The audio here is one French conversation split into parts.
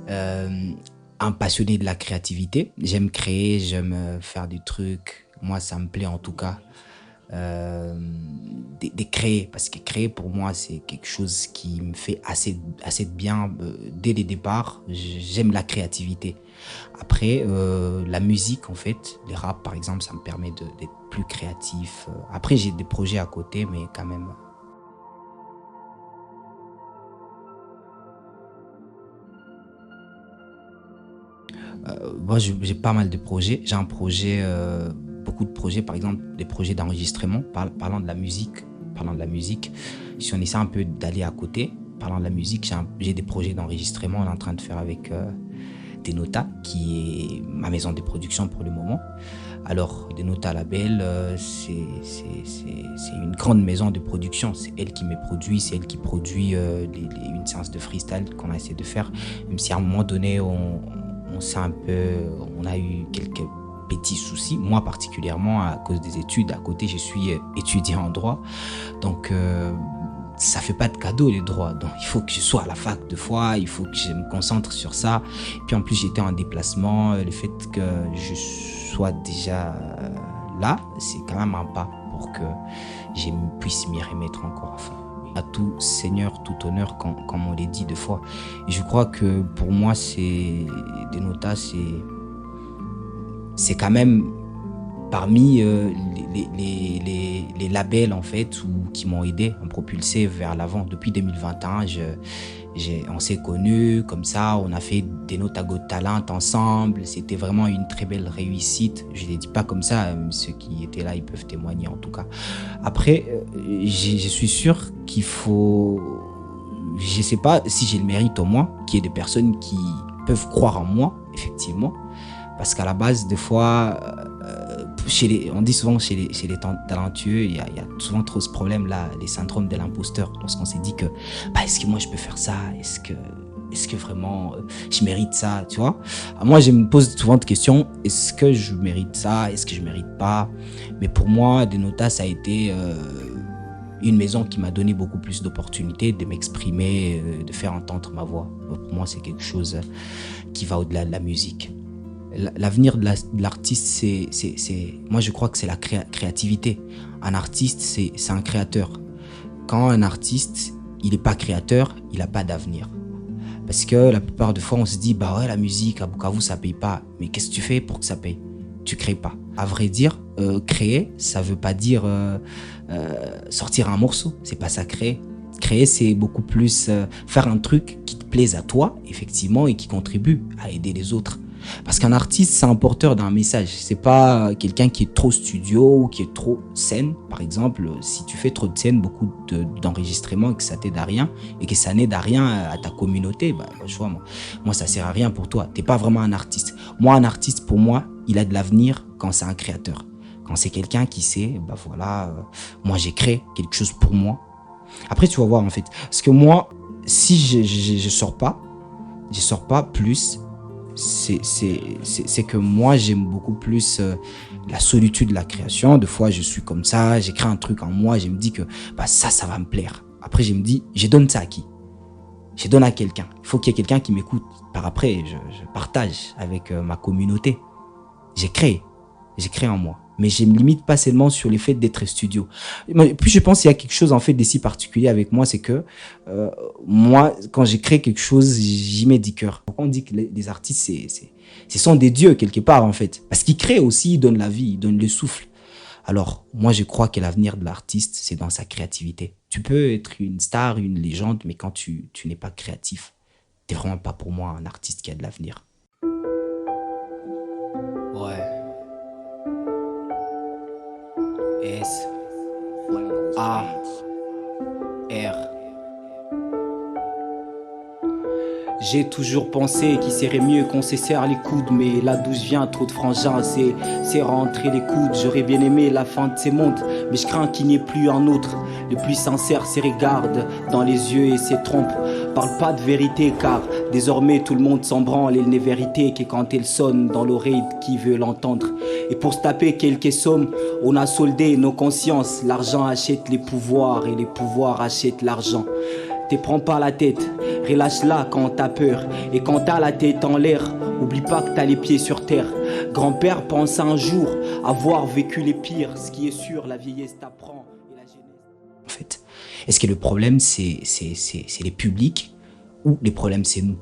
Euh, un passionné de la créativité. J'aime créer, j'aime faire des trucs. Moi, ça me plaît en tout cas. De créer, parce que créer pour moi c'est quelque chose qui me fait assez de bien dès les départs. J'aime la créativité. Après, la musique en fait, les rap par exemple, ça me permet d'être plus créatif. Après, j'ai des projets à côté, mais quand même. Moi, j'ai pas mal de projets. J'ai un projet, beaucoup de projets, par exemple, des projets d'enregistrement, parlant de la musique. Parlant de la musique, si on essaie un peu d'aller à côté, parlant de la musique, j'ai des projets d'enregistrement. On est en train de faire avec Denota, qui est ma maison de production pour le moment. Alors, Denota Label, c'est une grande maison de production. C'est elle qui me produit, c'est elle qui produit une séance de freestyle qu'on a essayé de faire. Même si à un moment donné, on s'est un peu, on a eu quelques petits soucis. Moi particulièrement à cause des études. À côté, je suis étudiant en droit, donc ça fait pas de cadeau les droits. Donc il faut que je sois à la fac deux fois, il faut que je me concentre sur ça. Et puis en plus j'étais en déplacement, le fait que je sois déjà là, c'est quand même un pas pour que je puisse m'y remettre encore à fond. À tout seigneur, tout honneur, comme on l'a dit deux fois. Et je crois que pour moi, des notas, c'est quand même parmi les labels en fait qui m'ont aidé à me propulser vers l'avant. Depuis 2021, on s'est connus comme ça, on a fait des notes à Got Talent ensemble. C'était vraiment une très belle réussite. Je ne les dis pas comme ça, ceux qui étaient là, ils peuvent témoigner en tout cas. Après, je suis sûr qu'il faut... Je ne sais pas si j'ai le mérite au moins, qu'il y ait des personnes qui peuvent croire en moi, effectivement. Parce qu'à la base, des fois, on dit souvent chez les talentueux, il y a souvent trop ce problème-là, les syndromes de l'imposteur. Lorsqu'on s'est dit que, est-ce que moi je peux faire ça? Est-ce que vraiment je mérite ça? Tu vois? Moi, je me pose souvent de questions. Est-ce que je mérite ça? Est-ce que je mérite pas? Mais pour moi, Denota, ça a été une maison qui m'a donné beaucoup plus d'opportunités de m'exprimer, de faire entendre ma voix. Pour moi, c'est quelque chose qui va au-delà de la musique. L'avenir de l'artiste, moi je crois que c'est la créativité. Un artiste, c'est un créateur. Quand un artiste, il n'est pas créateur, il n'a pas d'avenir. Parce que la plupart des fois, on se dit, bah ouais, la musique à Bukavu, ça paye pas. Mais qu'est-ce que tu fais pour que ça paye? Tu crées pas. À vrai dire, créer, ça veut pas dire sortir un morceau. C'est pas ça, créer. Créer, c'est beaucoup plus faire un truc qui te plaise à toi, effectivement, et qui contribue à aider les autres. Parce qu'un artiste, c'est un porteur d'un message. C'est pas quelqu'un qui est trop studio ou qui est trop scène. Par exemple, si tu fais trop de scènes, beaucoup d'enregistrements et que ça t'aide à rien et que ça n'aide à rien à ta communauté, je vois, moi, ça sert à rien pour toi. T'es pas vraiment un artiste. Moi, un artiste, pour moi, il a de l'avenir quand c'est un créateur. Quand c'est quelqu'un qui sait, moi, j'ai créé quelque chose pour moi. Après, tu vas voir, en fait. Parce que moi, si je sors pas plus, c'est que moi j'aime beaucoup plus la solitude de la création. Des fois je suis comme ça, j'écris un truc en moi, je me dis que ça va me plaire. Après je me dis, je donne ça à qui? Je donne à quelqu'un. Il faut qu'il y ait quelqu'un qui m'écoute. Par après je partage avec ma communauté. J'ai créé en moi. Mais je me limite pas seulement sur le fait d'être studio. Et puis je pense qu'il y a quelque chose en fait d'aussi particulier avec moi, c'est que moi, quand j'écris quelque chose, j'y mets du cœur. On dit que les artistes, ce sont des dieux quelque part en fait. Parce qu'ils créent aussi, ils donnent la vie, ils donnent le souffle. Alors, moi je crois que l'avenir de l'artiste, c'est dans sa créativité. Tu peux être une star, une légende, mais quand tu n'es pas créatif, t'es vraiment pas pour moi un artiste qui a de l'avenir. Ouais. S A R. J'ai toujours pensé qu'il serait mieux qu'on se serre les coudes, mais là d'où je viens, trop de frangins, c'est rentrer les coudes. J'aurais bien aimé la fin de ces mondes, mais je crains qu'il n'y ait plus un autre. Le plus sincère se regarde dans les yeux et se trompe. Parle pas de vérité, car désormais tout le monde s'en branle. Il n'est vérité que quand elle sonne dans l'oreille de qui veut l'entendre. Et pour se taper quelques sommes, on a soldé nos consciences. L'argent achète les pouvoirs et les pouvoirs achètent l'argent. T'es prends pas la tête, relâche-la quand t'as peur. Et quand t'as la tête en l'air, oublie pas que t'as les pieds sur terre. Grand-père pense un jour avoir vécu les pires. Ce qui est sûr, la vieillesse t'apprend et la jeunesse. En fait, est-ce que le problème, c'est les publics ou les problèmes, c'est nous?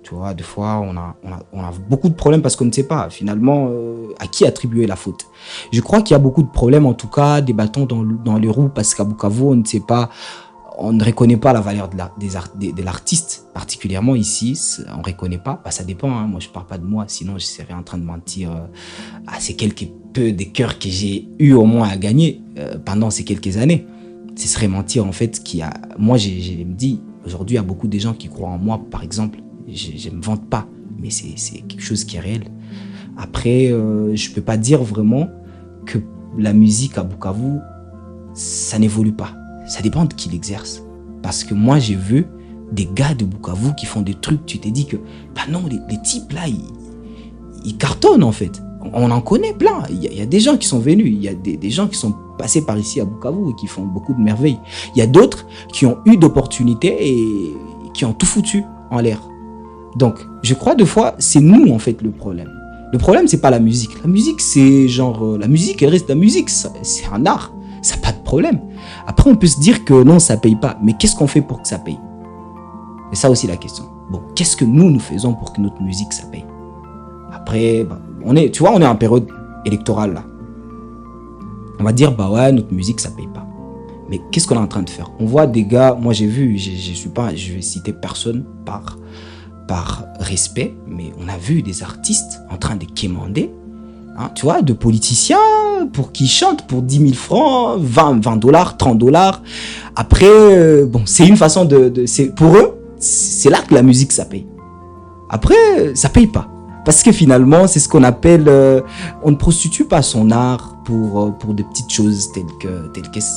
Tu vois, des fois, on a beaucoup de problèmes parce qu'on ne sait pas, finalement, à qui attribuer la faute. Je crois qu'il y a beaucoup de problèmes, en tout cas, des bâtons dans les roues, parce qu'à Bukavu, on ne sait pas, on ne reconnaît pas la valeur de l'artiste, particulièrement ici, on ne reconnaît pas. Bah, ça dépend, hein. Moi, je ne parle pas de moi, sinon je serais en train de mentir à ces quelques peu des cœurs que j'ai eu au moins à gagner pendant ces quelques années. Ce serait mentir, en fait, moi, je me dis, aujourd'hui, il y a beaucoup de gens qui croient en moi, par exemple. Je ne me vante pas, mais c'est quelque chose qui est réel. Après, je ne peux pas dire vraiment que la musique à Bukavu, ça n'évolue pas. Ça dépend de qui l'exerce. Parce que moi, j'ai vu des gars de Bukavu qui font des trucs, tu t'es dit que, bah non, les types là, ils cartonnent en fait. On en connaît plein. Il y a des gens qui sont venus, il y a des gens qui sont passés par ici à Bukavu et qui font beaucoup de merveilles. Il y a d'autres qui ont eu d'opportunités et qui ont tout foutu en l'air. Donc, je crois des fois, c'est nous en fait le problème. Le problème, c'est pas la musique. La musique, c'est genre, la musique, elle reste la musique. C'est un art. Ça n'a pas de problème. Après, on peut se dire que non, ça paye pas. Mais qu'est-ce qu'on fait pour que ça paye? C'est ça aussi la question. Bon, qu'est-ce que nous faisons pour que notre musique, ça paye? Après, bah, tu vois, on est en période électorale là. On va dire, bah ouais, notre musique, ça paye pas. Mais qu'est-ce qu'on est en train de faire? On voit des gars, moi j'ai vu, je vais citer personne par respect, mais on a vu des artistes en train de quémander, hein, tu vois, de politiciens pour qu'ils chantent pour 10 000 francs, 20 dollars, 30 dollars. Après, bon, c'est une façon pour eux, c'est là que la musique, ça paye. Après, ça paye pas. Parce que finalement, c'est ce qu'on appelle, on ne prostitue pas son art pour de petites choses telles que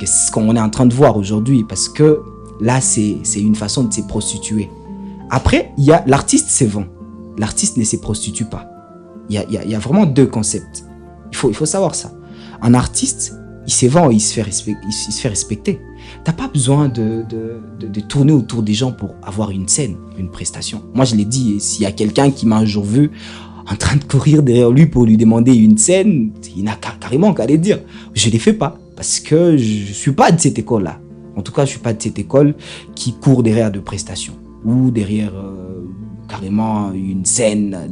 ce qu'on est en train de voir aujourd'hui. Parce que là, c'est une façon de se prostituer. Après, il y a l'artiste se vend. L'artiste ne se prostitue pas. Il y a vraiment deux concepts. Il faut savoir ça. Un artiste, il se vend, il se fait respecter. T'as pas besoin de tourner autour des gens pour avoir une scène, une prestation. Moi, je l'ai dit, s'il y a quelqu'un qui m'a un jour vu en train de courir derrière lui pour lui demander une scène, il n'a carrément qu'à le dire. Je ne les fais pas parce que je suis pas de cette école-là. En tout cas, je suis pas de cette école qui court derrière de prestations ou derrière carrément une scène,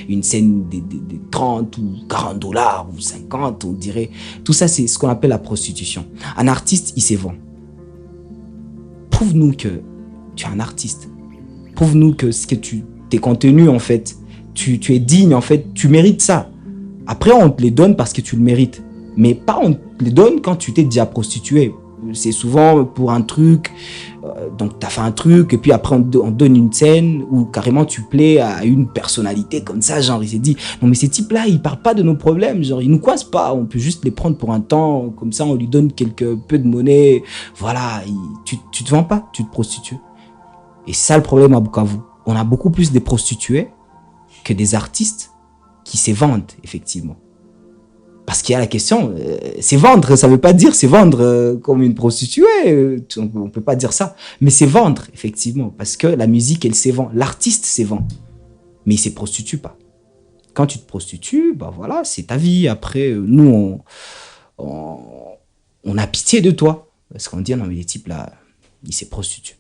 une scène de 30 ou 40 dollars ou 50, on dirait. Tout ça, c'est ce qu'on appelle la prostitution. Un artiste, il se vend. Prouve-nous que tu es un artiste. Prouve-nous que tes contenus, en fait, tu es digne, en fait, tu mérites ça. Après, on te les donne parce que tu le mérites. Mais pas on te les donne quand tu t'es déjà prostitué. C'est souvent pour un truc, donc tu as fait un truc et puis après on donne une scène où carrément tu plais à une personnalité comme ça, genre il s'est dit non mais ces types là ils parlent pas de nos problèmes, genre ils nous coincent pas, on peut juste les prendre pour un temps, comme ça on lui donne peu de monnaie, voilà, tu te vends pas, tu te prostitues. Et c'est ça le problème à Bukavu, on a beaucoup plus de prostituées que des artistes qui se vendent effectivement. Parce qu'il y a la question, c'est vendre, ça veut pas dire c'est vendre comme une prostituée, on peut pas dire ça, mais c'est vendre effectivement, parce que la musique elle se vend, l'artiste se vend, mais il se prostitue pas. Quand tu te prostitues, bah voilà, c'est ta vie. Après, nous on a pitié de toi, parce qu'on dit non mais les types là, ils se prostituent.